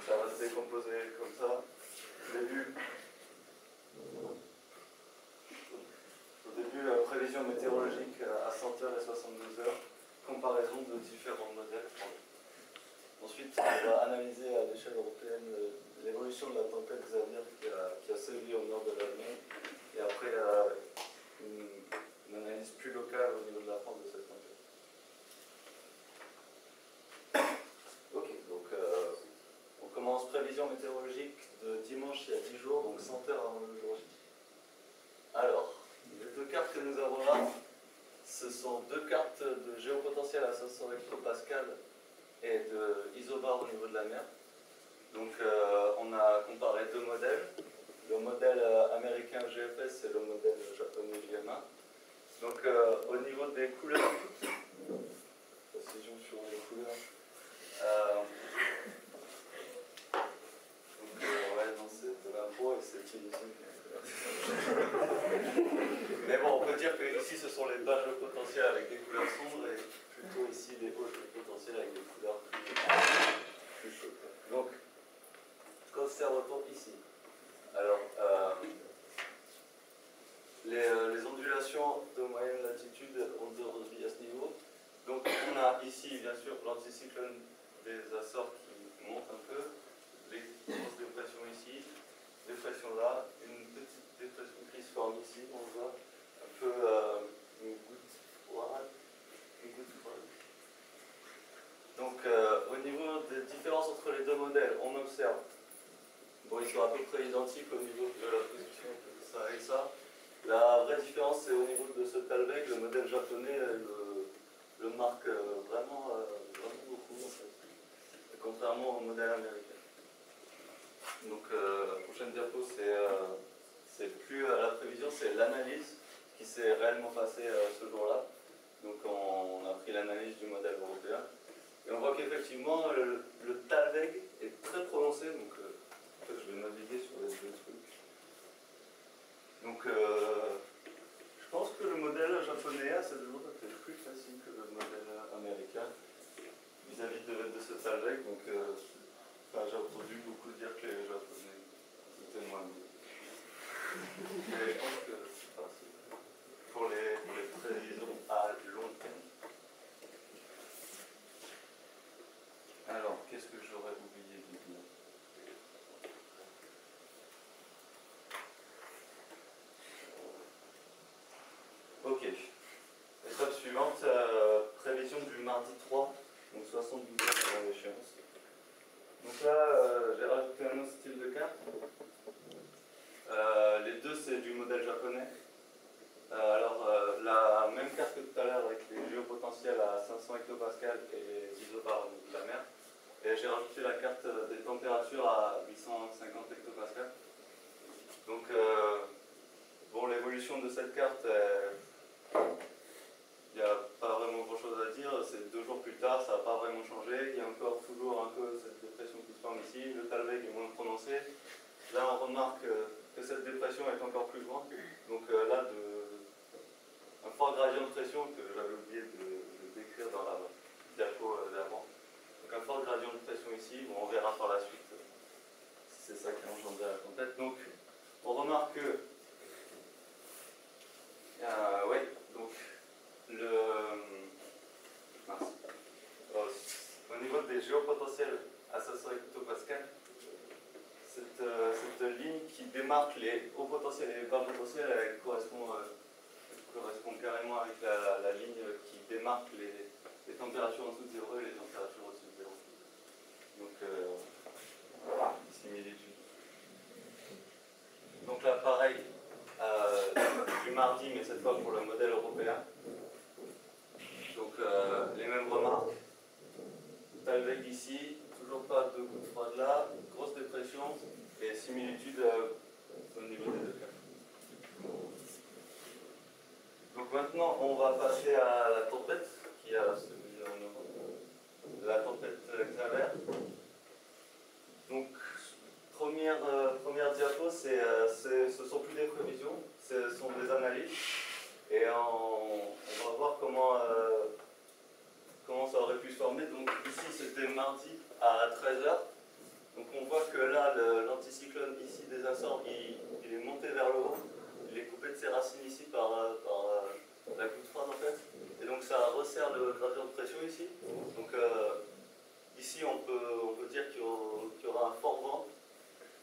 ça va se décomposer comme ça. Au début, prévision météorologique à 100 heures et 72 heures, comparaison de différents modèles. Ensuite, on va analyser à l'échelle européenne l'évolution de la tempête Xavier qui a sévi au nord de l'Allemagne. Et après, une analyse plus locale au niveau de la France de cette tempête. Ok, donc on commence prévision météorologique de dimanche il y a 10 jours, donc 100 heures avant le jour J. Alors, les deux cartes que nous avons là, ce sont deux cartes de géopotentiel à 500 hectopascal et de isobar au niveau de la mer. Donc on a comparé deux modèles. Le modèle américain GFS et le modèle japonais JMA. Donc au niveau des couleurs, précision sur les couleurs. Ouais, non, c'est de l'impro et c'est illisible. Mais bon, on peut dire que ici ce sont les bas géopotentiels avec des couleurs sombres et plutôt ici les hauts géopotentiels avec des couleurs plus chaudes. Donc, qu'observe-t-on ici? Alors, les ondulations de moyenne latitude ont deux revues à ce niveau. Donc, on a ici, bien sûr, l'anticyclone des Açores qui monte un peu, les grosses dépressions ici, dépression là, une petite dépression qui se forme ici, on voit un peu une goutte froide. Donc, au niveau des différences entre les deux modèles, on observe, bon, ils sont à peu près identiques au niveau de la position de ça et ça. La vraie différence, c'est au niveau de ce Talveg, le modèle japonais le marque vraiment beaucoup, en fait, contrairement au modèle américain. Donc, la prochaine diapo, c'est plus la prévision, c'est l'analyse qui s'est réellement passée ce jour-là. Donc, on a pris l'analyse du modèle européen. Et on voit qu'effectivement, le Talveg est très prononcé. Donc, en fait, je vais naviguer sur les deux trucs. Donc, je pense que le modèle japonais à cette jour était plus facile que le modèle américain vis-à-vis de ce Talveg. Donc, j'ai entendu beaucoup dire que les japonais étaient moins mieux. Mais je pense que c'est facile pour les prévisions à long terme. Alors, qu'est-ce que j'aurais oublié de dire? Ok. Étape suivante, prévision du mardi 3, donc 72 heures avant l'échéance. Donc là, j'ai rajouté un autre style de carte. Les deux, c'est du modèle japonais. La même carte que tout à l'heure avec les géopotentiels à 500 hectopascal et les isobars au niveau de la mer. Et j'ai rajouté la carte des températures à 850 hectopascal. Donc, bon, l'évolution de cette carte, il n'y a pas vraiment grand chose à dire. C'est 2 jours plus tard, ça n'a pas vraiment changé. Il y a encore toujours un peu cette dépression qui se forme ici. Le Talveg est moins prononcé. Là, on remarque que cette dépression est encore plus grande. Donc là, un fort gradient de pression que j'avais oublié de décrire dans la diapo d'avant. Donc un fort gradient de pression ici, bon, on verra par la suite si c'est ça qui a engendré la tempête. Donc on remarque que donc au niveau des géopotentiels à 500 hectopascal, cette ligne qui démarque les hauts potentiels et les bas potentiels, elle correspond carrément avec la ligne qui démarque les températures en dessous de 0 et les températures au-dessus de 0. Donc, similitude. Donc là, pareil, du mardi, mais cette fois pour le modèle européen. Donc, les mêmes remarques. Talveg ici, toujours pas de coup de froid là, grosse dépression et similitude au niveau des deux cas. Donc maintenant, on va passer à la tempête qui a celui en Europe, la tempête Xavier. Donc, première diapo, ce sont plus des prévisions, ce sont des analyses. Et on va voir comment ça aurait pu se former. Donc ici, c'était mardi à 13h. Donc on voit que là, l'anticyclone ici des Açores, il est monté vers le haut. Il est coupé de ses racines ici par la goutte froide en fait. Et donc ça resserre le gradient de pression ici. Donc ici on peut dire qu'il y aura un fort vent.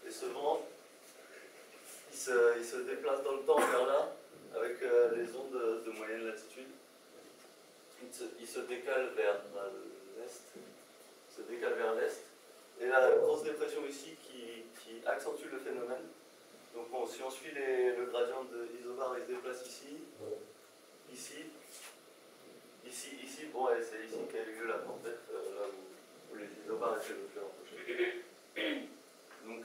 Et ce vent, il se déplace dans le temps vers là, avec les ondes de moyenne latitude. Il se décale vers l'est. Et la grosse dépression ici qui accentue le phénomène. Donc si on suit le gradient de isobar, il se déplace ici, ici, bon, et c'est ici qu'a eu lieu la tempête, là où les isobars étaient le plus rapprochés. Donc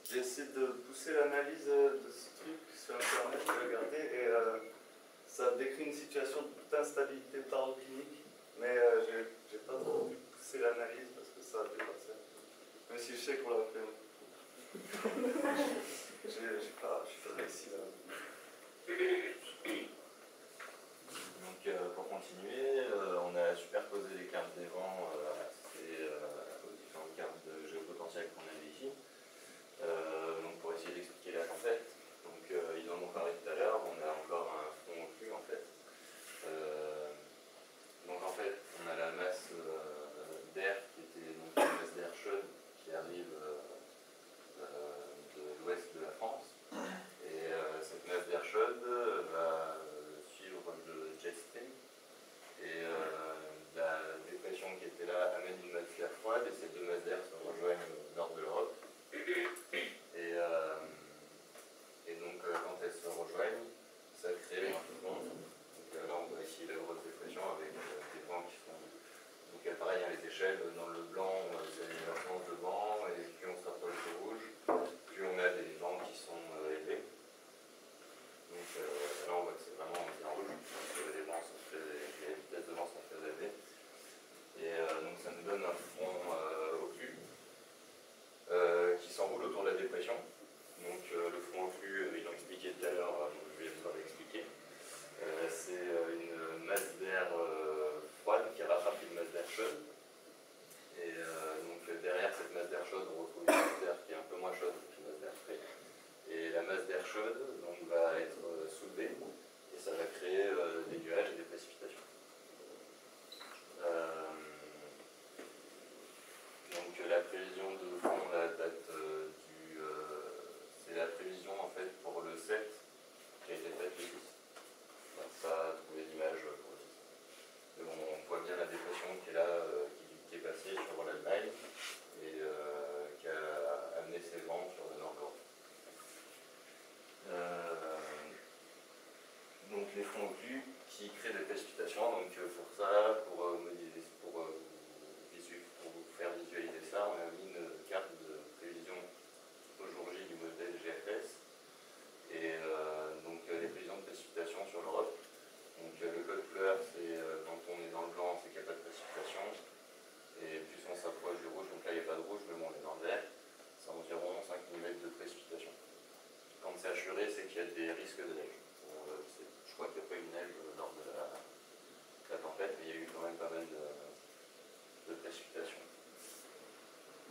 j'ai essayé de pousser l'analyse de ce truc sur internet, j'ai regardé, et ça décrit une situation d'instabilité baroclinique, mais j'ai pas trop pu pousser l'analyse parce que ça a dépassé. Même si je sais qu'on l'a fait. J'ai pas réussi là. Donc pour continuer, on a superposé les cartes des vents aux différentes cartes de géopotentiel qu'on avait ici. Donc pour essayer d'expliquer la tempête. Donc ils en ont parlé tout à l'heure, on a encore un front au flux en fait. Donc en fait on a la masse d'air qui était donc une masse d'air chaude qui arrive de l'ouest de la France. Et cette masse d'air chaude va suivre le jet stream. Et la dépression qui était là amène une masse d'air froide et ces deux masses d'air se rejoignent au nord de l'Europe. Et donc quand elles se rejoignent, ça crée un front. Donc là on voit ici la grosse dépression avec des vents qui sont... Donc pareil, les échelles, dans le blanc, c'est l'inversion de vent, et plus on se rapproche du rouge, plus on a des vents qui sont élevés. Donc là on voit que c'est vraiment bien rouge, parce que les vitesses de vent sont très élevées. Et donc ça nous donne un front au flux qui s'enroule autour de la dépression. Donc le front au flux, ils l'ont expliqué tout à l'heure, je vais vous l'expliquer. C'est une masse d'air froide qui rattrape une masse d'air chaude. Et donc derrière cette masse d'air chaude, on retrouve une masse d'air qui est un peu moins chaude qu'une masse d'air frais. Et la masse d'air chaude donc, va être soulevée et ça va créer des nuages et des précipitations. Donc la prévision de fond date c'est la prévision en fait pour le 7 qui a été faite le 6. On n'a pas trouvé d'image pour le 6. Mais bon, on voit bien la dépression qui est là, qui est passée sur l'Allemagne et qui a amené ses vents sur le nord de l'Europe. Donc les fronts au flux qui créent des précipitations. Donc pour ça, pour vous faire visualiser ça, on a mis une carte de prévision au jour J du modèle GFS. Et donc les prévisions de précipitation sur l'Europe. Donc le code couleur, c'est quand on est dans le blanc, c'est qu'il n'y a pas de précipitation. Et plus on s'approche du rouge, donc là il n'y a pas de rouge, mais bon, on est dans le vert, c'est environ 5 mm de précipitation. Quand c'est assuré, c'est qu'il y a des risques de neige. Je crois qu'il n'y a pas eu de neige lors de la tempête, mais il y a eu quand même pas mal de précipitations.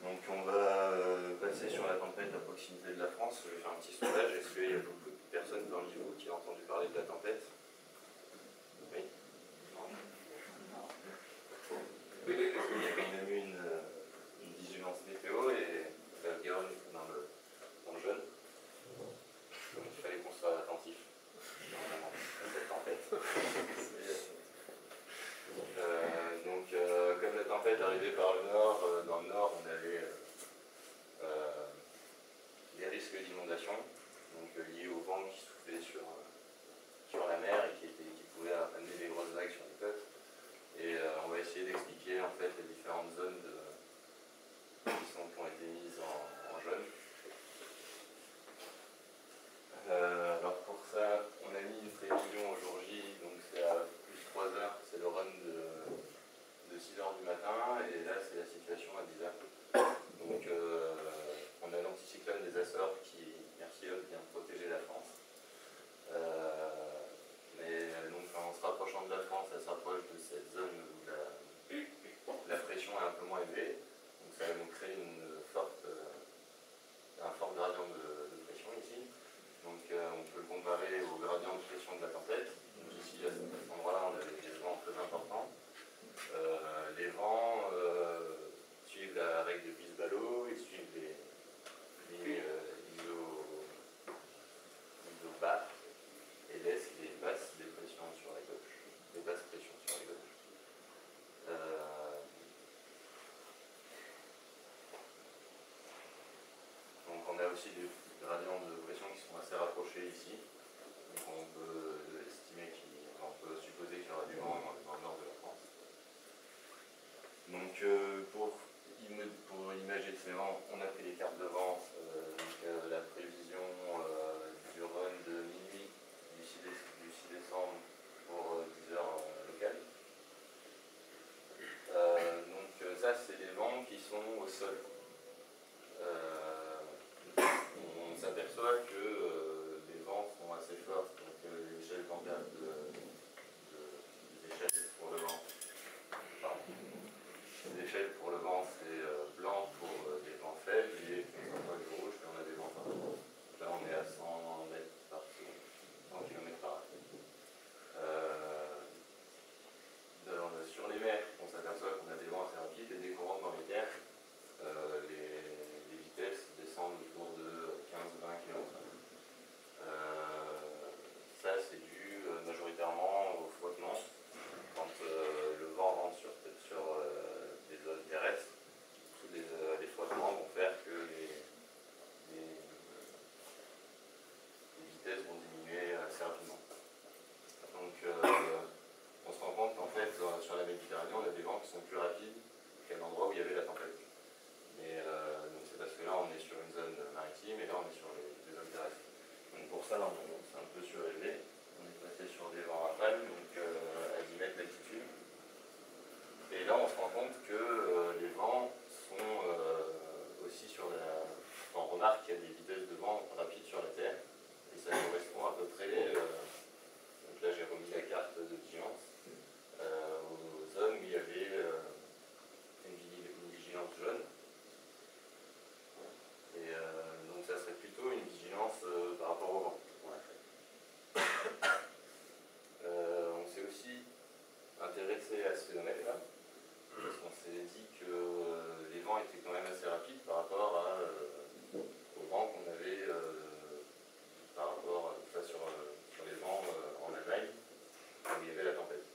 Donc on va passer sur la tempête à proximité de la France. Je vais faire un petit sondage. Est-ce qu'il y a beaucoup de personnes parmi vous qui ont entendu parler de la tempête? Oui. Non. Il y a quand même eu une vigilance météo et la Garonne est dans le jaune. Donc il fallait qu'on soit attentif à cette tempête. Comme la tempête arrivait par le nord, dans le nord on avait des risques d'inondation, donc liés au vent qui soufflait sur la mer. aussi des gradients de pression qui sont assez rapprochés ici. Donc on peut supposer qu'il y aura du vent dans le nord de la France. Donc pour imager ces vents, on a pris les cartes de vent, la prévision du run de minuit du 6 décembre pour 10 heures locales. Donc ça, c'est les vents qui sont au sol. On s'aperçoit que les vents sont assez forts, donc l'échelle tangente des échelles pour le vent. Pardon. Les échelles pour le vent, c'est blanc pour des vents faibles et on voit du rouge quand on a des vents forts. Là, on est à 100 mètres par seconde, 100 km par heure. Sur les mers, on s'aperçoit qu'on a des vents assez rapides et dès qu'on rentre dans les terres, les vitesses descendent autour de 15-20 km/h. Ça, c'est dû majoritairement au frottement. Quand le vent rentre sur des zones terrestres, les frottements vont faire que les vitesses vont diminuer assez rapidement. Donc, on se rend compte qu'en fait, sur la Méditerranée, on a des vents qui sont plus rapides qu'à l'endroit où il y avait la tempête. Mais donc c'est parce que là, on est sur une zone maritime et là, on est sur les zones terrestres. Donc pour ça, là, c'est un peu surélevé. On est passé sur des vents rafales, donc à 10 mètres d'altitude. Et là, on se rend compte que les vents sont aussi sur la... On remarque qu'il y a des vitesses de vent rapides sur la Terre. Et ça correspond à peu près... donc là, j'ai remis la carte de vigilance aux zones où il y avait une vigilance jaune. Et donc ça serait plutôt une vigilance par rapport au vent qu'on a fait. On s'est aussi intéressé à ce phénomène-là, parce qu'on s'est dit que les vents étaient quand même assez rapides par rapport au vent qu'on avait sur les vents en Allemagne, où il y avait la tempête.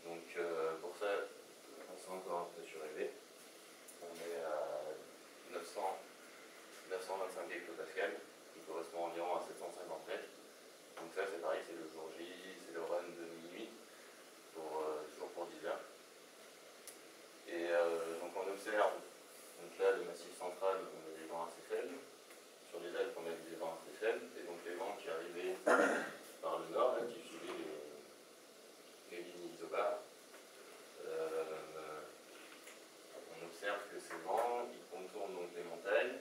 Donc pour ça, on s'est encore un peu surélevé. On est à 925 hectopascales, qui correspond environ à 750 mètres. Donc ça, c'est pareil, c'est le jour J, c'est le run de minuit, toujours pour 10 heures. Et donc on observe, donc là, le massif central, on a des vents assez faibles. Sur les Alpes, on a des vents assez faibles. Et donc les vents qui arrivaient par le nord, là, qui suivaient les lignes isobars, on observe que ces vents, ils contournent donc les montagnes.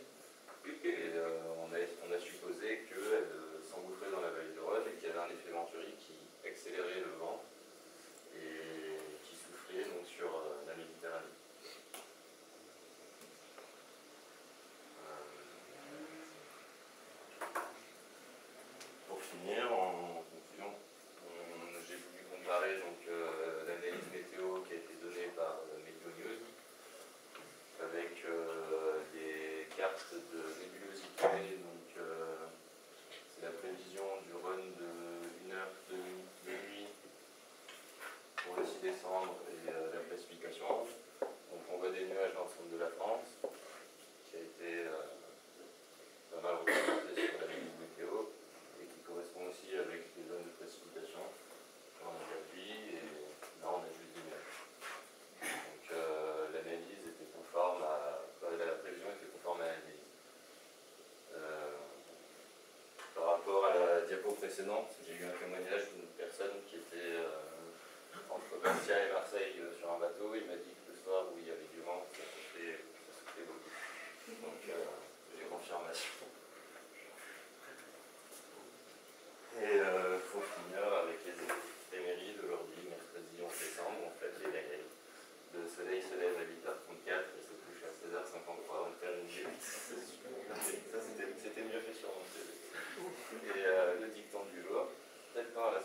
Et on a supposé qu'elles s'engouffraient dans la vallée du Rhône et qu'il y avait un effet Venturi qui accélérait le vent et qui soufflait donc sur la Méditerranée. Pour finir, en conclusion, j'ai voulu comparer donc l'analyse météo qui a été donnée par Météo News avec des cartes de nébulosité. Donc c'est la prévision du run de 1 heure de nuit pour le 6 décembre et la précipitation. Donc on voit des nuages dans le centre de la France, qui a été pas mal représenté sur l'analyse météo et qui correspond aussi avec les zones de précipitation. Là on a de la pluie et là on a juste des nuages. Donc l'analyse était conforme la prévision était conforme à l'analyse. Par rapport à la diapo précédente, j'ai eu un témoignage d'une personne qui était entre Bastia et Marseille sur un bateau. Il m'a dit que le soir où il y avait du vent, ça soufflait beaucoup. Donc j'ai confirmation. Et pour finir avec les éphémérides, aujourd'hui, mercredi 11 décembre, on fête les Gaëls. Le soleil se lève à 8h34 et se couche à 16h53. On termine. Ça, c'était mieux fait sur mon CV. Et le dicton du jour. Tel temps à la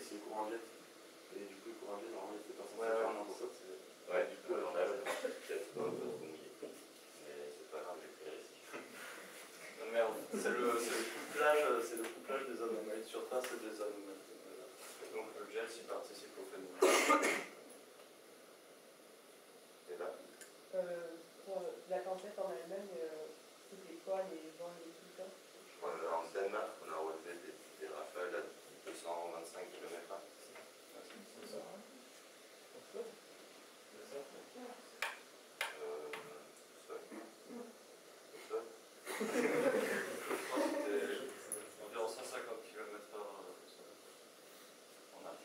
c'est le courant jet. Et du coup, le courant jet, normalement, il était pas censé Ouais, faire non, ça. Ouais, du coup, alors là, peut-être pas trop mouillé. Mais c'est pas grave, j'ai pris le risque. Non, merde, c'est le couplage des anomalies de surface et des anomalies. Donc le gel s'y participe au phénomène. Et là, Pour la tempête en Allemagne, c'était quoi les vents et les trucs là? je crois que en Danemark, on a relevé des rafales à 225 km/h. C'est ça. Je crois que c'était environ 150 km/h en Allemagne.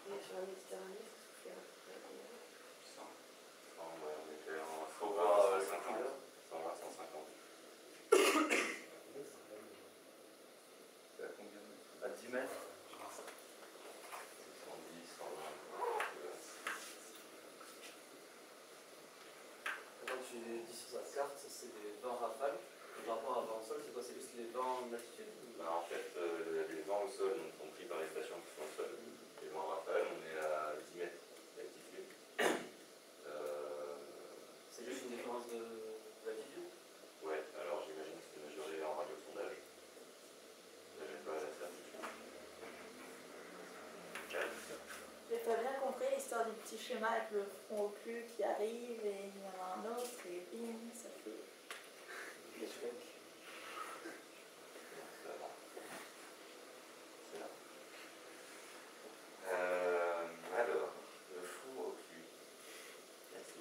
Et sur la Méditerranée, ça soufflait à peu près combien? Ouais, on était en Faut voir le 150. couleur. 120, 150. C'est à combien? À 10 mètres? 110, 120. Quand tu dis sur sa carte, c'est les vents rafales. Par rapport à vent au sol, c'est quoi? C'est juste les vents d'altitude? Bah, en fait, les vents au sol donc, sont pris par les stations qui sont au sol. Les vents rafales, on est à 10 mètres d'altitude. C'est juste une différence d'altitude? Ouais, alors j'imagine que c'est mesuré en radiosondage. Mais j'ai pas la certitude. J'ai pas bien compris l'histoire du petit schéma avec le front au cul qui arrive et il y en a un autre et bim, ça fait des trucs. Alors, le front au cul. Merci.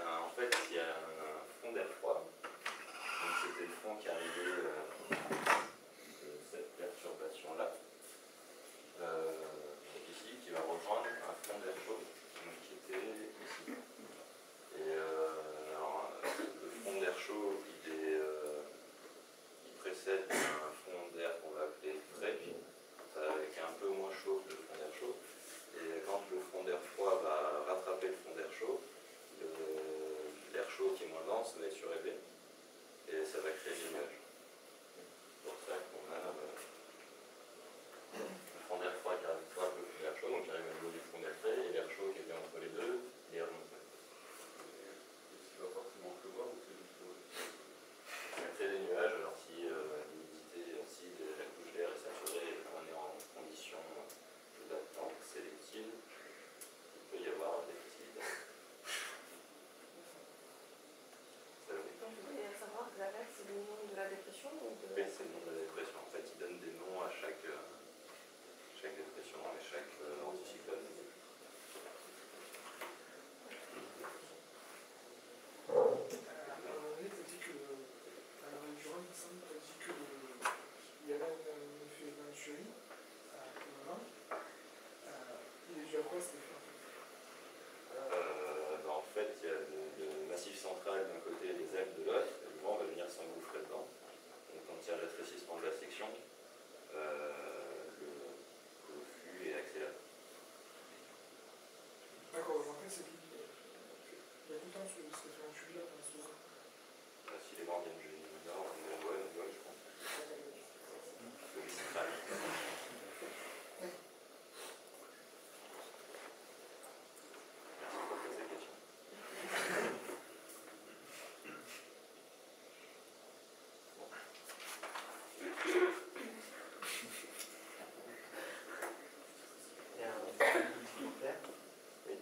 En fait, il y a un front d'air froid. Donc c'était le front qui arrivait de cette perturbation-là. Ici, qui va rejoindre un front d'air chaud, donc, qui était ici. Et alors, le front d'air chaud, il précède un front d'air qu'on va appeler frais, qui est un peu moins chaud que le front d'air chaud. Et quand le front d'air froid va rattraper le front d'air chaud, l'air chaud qui est moins dense va être surélevé et ça va créer des nuages. C'est pour ça qu'on a le front d'air froid qui arrive soit un peu plus l'air chaud, donc qui arrive au niveau du front d'air frais, et l'air chaud qui est bien entre les deux, et remonte. Est-ce qu'il va forcément pleuvoir ou c'est juste Ça crée des nuages, alors si l'humidité, si la couche d'air est saturée et qu'on est en condition d'attente sélective, il peut y avoir des petits. Donc, je voulais savoir que la vague, c'est le nom de la dépression ou de... Oui, c'est le nom de la dépression. En fait, il donne des noms à chaque dépression et chaque anticyclone. Oui, tu as dit que, alors Durand, il me semble, tu as dit qu'il y avait un effet Venturi à un moment. Il est dû à quoi cet effet? En fait, il y a le massif central d'un côté et les Alpes de l'autre, et le vent va venir s'engouffrer dedans. Donc quand il y a le rétrécissement de la section, le flux est accéléré. D'accord, en fait, c'est qu'il y a tout le temps cet effet Venturi là dans ce zone. Si les vents viennent du nord, ouais, je pense. Le mistral. Merci pour toutes ces questions. Il y a un commentaire. Oui.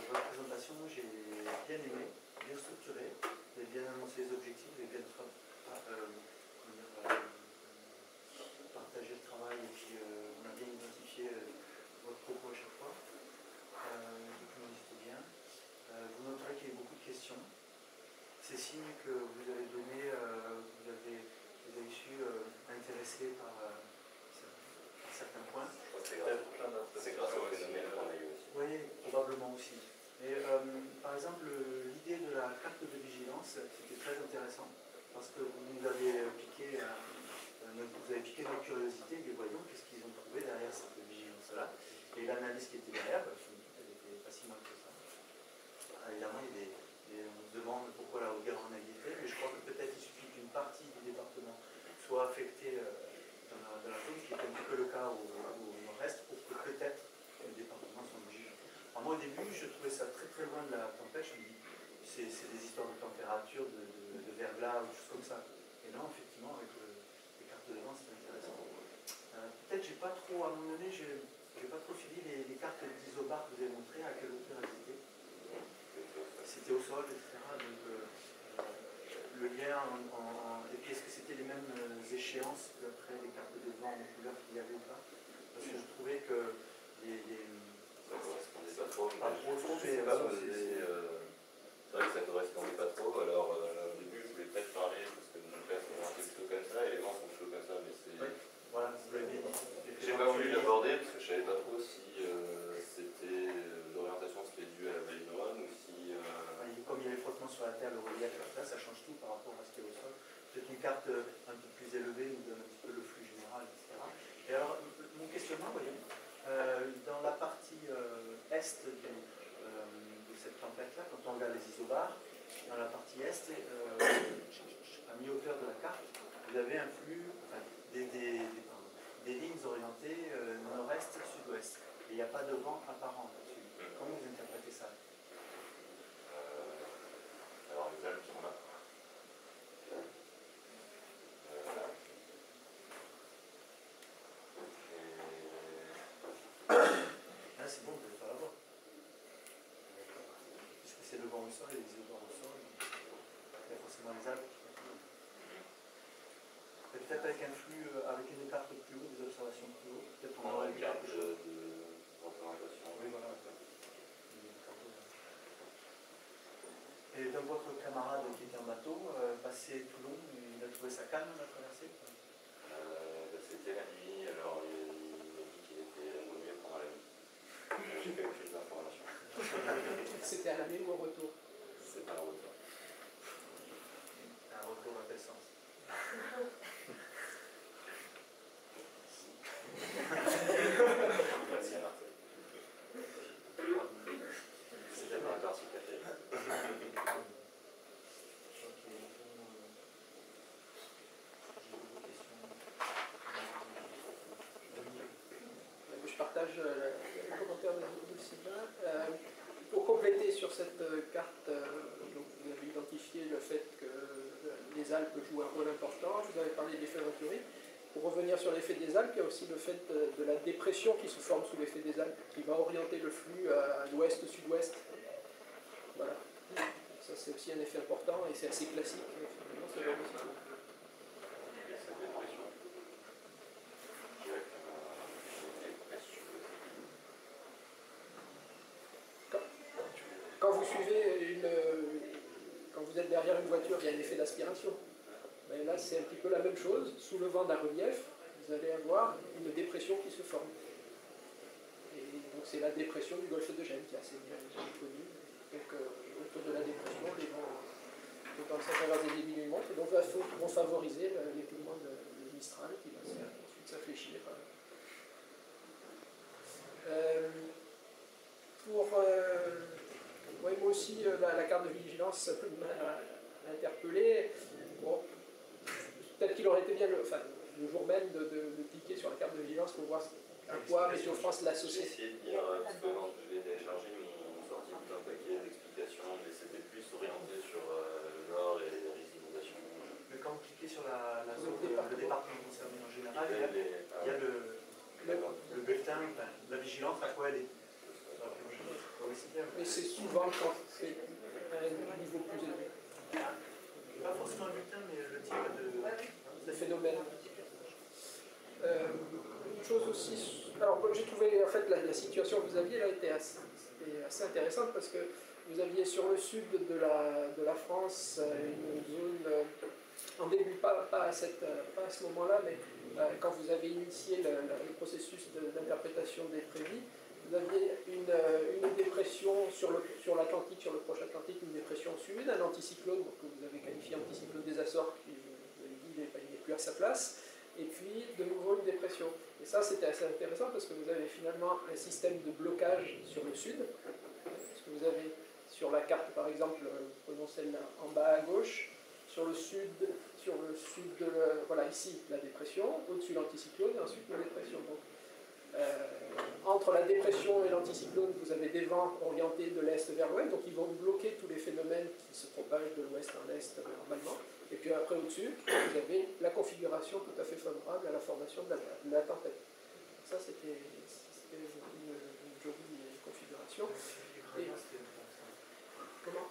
Votre présentation, j'ai bien aimé, bien structurée, vous avez bien annoncé les objectifs, vous avez bien partagé le travail et puis on a bien identifié votre propos à chaque fois. Donc c'était bien. Vous noterez qu'il y a eu beaucoup de questions. C'est signe que vous avez donné, vous avez su intéresser par certains points. Je crois que c'est grâce au phénomène qu'on a eu aussi. Oui, probablement aussi. Et, par exemple, l'idée de la carte de vigilance, c'était très intéressant parce que vous nous avez piqué, notre curiosité, des voyons, qu'est-ce qu'ils ont trouvé derrière cette vigilance-là. Et l'analyse qui était derrière, elle était pas si mal que ça. Évidemment, il y a des ça très très loin de la tempête, je me dis, c'est des histoires de température, de verglas ou des choses comme ça. Et non, effectivement, avec les cartes de vent, c'est intéressant. Peut-être, j'ai pas trop, à un moment donné, j'ai pas trop suivi les cartes d'isobar que vous avez montrées, à quelle hauteur elles étaient. C'était au sol, etc. Donc, le lien et puis est-ce que c'était les mêmes échéances qu'après les cartes de vent en couleur qu'il y avait ou pas? Parce que je trouvais que Ça correspondait pas trop. pas trop, Je sais pas, c'est vrai que ça correspondait pas trop. Alors au début, je voulais peut-être parler parce que mon père c'est un peu plutôt comme ça et les vents sont plutôt comme ça, mais c'est. Oui, voilà, vous l'avez dit. J'ai pas voulu l'aborder parce que je savais pas trop si c'était l'orientation c'était dû à la vallée de Rhône ou si. Comme il y a les frottements sur la terre, le relief, là, ça change tout par rapport à ce qui est au sol. C'est une carte un peu plus élevée, nous donne un petit peu le flux général, etc. Et alors, mon questionnement, voyons, dans la partie est de cette tempête-là, quand on regarde les isobars, dans la partie est, à mi-hauteur de la carte, vous avez un flux, enfin, des lignes orientées nord-est, sud-ouest. Et il n'y a pas de vent apparent là-dessus. Comment vous interprétez ça? Alors les Alpes sont là. Là, c'est bon, vous ne pouvez pas l'avoir. Puisque c'est le vent au sol et les isobars au sol. Il y a forcément les Alpes. Et peut-être avec un flux, avec une carte plus haut, des observations plus haut, peut-être on aura une carte de représentation. Oui, voilà. Et donc votre camarade qui était en bateau, passé Toulon, il a trouvé ça calme la traversée? C'était la nuit, alors il m'a dit qu'il était revenu pendant la nuit. J'ai pas eu plus d'informations. C'était à la nuit ou au retour? C'est pas un retour. Un retour à quel sens? Merci à Marseille. C'est tellement un parti café. Je partage les commentaires de Sylvain. Pour compléter sur cette carte, donc vous avez identifié le fait que les Alpes jouent un rôle important. Vous avez parlé de l'effet Venturi. Pour revenir sur l'effet des Alpes, il y a aussi le fait de la dépression qui se forme sous l'effet des Alpes, qui va orienter le flux à l'ouest-sud-ouest. Voilà. Ça, c'est aussi un effet important et c'est assez classique. Finalement, c'est vraiment ça. Quand vous suivez quand vous êtes derrière une voiture, il y a un effet d'aspiration. Mais là, c'est un petit peu la même chose. Sous le vent d'un relief, vous allez avoir une dépression qui se forme. Et donc, c'est la dépression du golfe de Gênes qui est assez bien connue. Donc, autour de la dépression, les vents dans le sens inverse des débits montent, et donc vont favoriser l'écoulement de Mistral qui va ensuite s'infléchir. Ouais, moi aussi, la carte de vigilance m'a interpellé. Bon, peut-être qu'il aurait été bien le jour même de cliquer sur la carte de vigilance pour voir à quoi Météo France l'associait. J'ai essayé de dire, parce que quand je l'ai téléchargé, ils m'ont sorti tout un paquet d'explications, mais c'était plus orienté sur le nord et les inondations. Mais quand vous cliquez sur la zone, le département concerné en général, il y a le bulletin, la vigilance, à quoi elle est. Mais c'est souvent quand c'est un niveau plus élevé. Pas forcément le bulletin, mais le type de phénomène. Une chose aussi, alors j'ai trouvé en fait la situation que vous aviez là était assez intéressante parce que vous aviez sur le sud de la France une zone, en début pas à ce moment-là, mais quand vous avez initié le processus d'interprétation des prévis, vous aviez une dépression sur l'Atlantique, sur le proche Atlantique, une dépression au sud, un anticyclone que vous avez qualifié anticyclone des Açores, qui vous avez dit il n'est plus à sa place, et puis de nouveau une dépression. Et ça c'était assez intéressant parce que vous avez finalement un système de blocage sur le sud, parce que vous avez sur la carte par exemple, prenons celle en bas à gauche, sur le sud voilà ici la dépression, au-dessus l'anticyclone et ensuite la dépression. Donc, entre la dépression et l'anticyclone, vous avez des vents orientés de l'est vers l'ouest, donc ils vont bloquer tous les phénomènes qui se propagent de l'ouest en est normalement. Et puis après au-dessus, vous avez la configuration tout à fait favorable à la formation de la tempête. Ça, c'était une jolie configuration. Et, comment?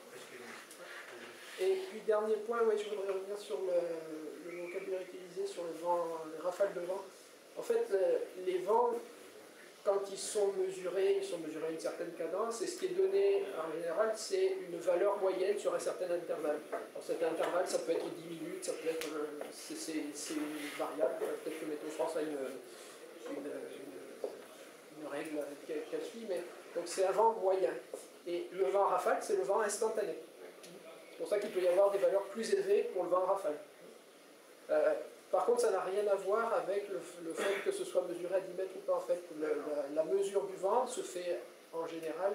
Et puis dernier point, oui, je voudrais revenir sur le vocabulaire utilisé sur les vents, les rafales de vent. En fait, les vents, quand ils sont mesurés à une certaine cadence, et ce qui est donné en général, c'est une valeur moyenne sur un certain intervalle. Alors cet intervalle, ça peut être 10 minutes, ça peut être, c'est une variable, peut-être que Météo France a une règle qu'elle suit, mais donc c'est un vent moyen. Et le vent rafale, c'est le vent instantané. C'est pour ça qu'il peut y avoir des valeurs plus élevées pour le vent rafale. Par contre, ça n'a rien à voir avec le fait que ce soit mesuré à 10 mètres ou pas. En fait, la mesure du vent se fait en général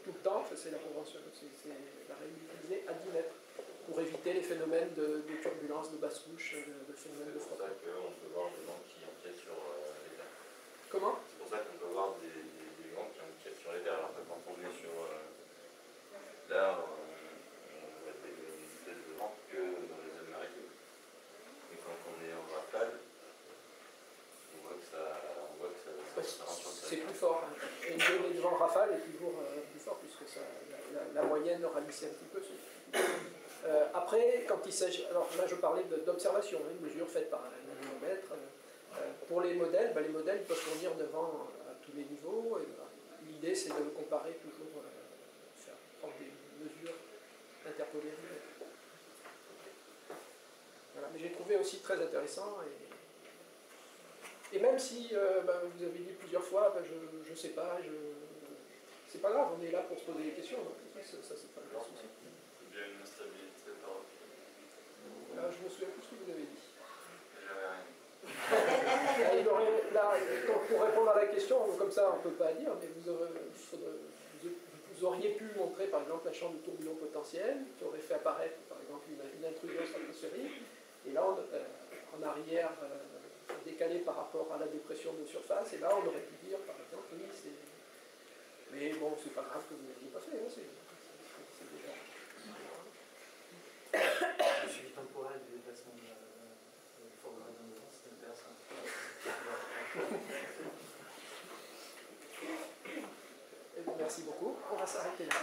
tout le temps, c'est la convention, c'est la règle utilisée à 10 mètres pour éviter les phénomènes de turbulence, de basse couche, de phénomènes de frottement. C'est pour ça qu'on peut voir des vents qui empiètent sur les terres. Comment? C'est pour ça qu'on peut voir des vents qui empiètent sur les terres, alors que quand on est sur là, on voit des vitesses de vent que dans les zones maritimes. Et quand on est en rafale, on voit que ça rentre sur le territoire. C'est plus fort. Hein. Et une donnée de vent rafale est toujours plus fort puisque la moyenne ralissait un petit peu. Après, quand il s'agit... Alors là, je parlais d'observation, une mesure faite par un anémomètre. Pour les modèles, les modèles peuvent fournir de vent à tous les niveaux. L'idée, c'est de comparer toujours, prendre des mesures interpolées. Voilà. Mais j'ai trouvé aussi très intéressant. Et même si vous avez dit plusieurs fois, je ne sais pas, c'est pas grave, on est là pour se poser des questions. Donc ça c'est pas le souci. Il y a une instabilité par rapport. Je me souviens plus ce que vous avez dit. J'avais rien. Là, pour répondre à la question, comme ça on ne peut pas dire, mais vous auriez pu montrer par exemple un champ de tourbillon potentiel qui aurait fait apparaître par exemple une intrusion stratosphérique, et là en arrière décalé par rapport à la dépression de surface, et là on aurait pu dire par exemple oui c'est... Mais bon, c'est pas grave que vous ne l'ayez pas fait, hein, c'est déjà... Le suivi temporel du déplacement de forme de redondance, c'est intéressant. Merci beaucoup, on va s'arrêter là.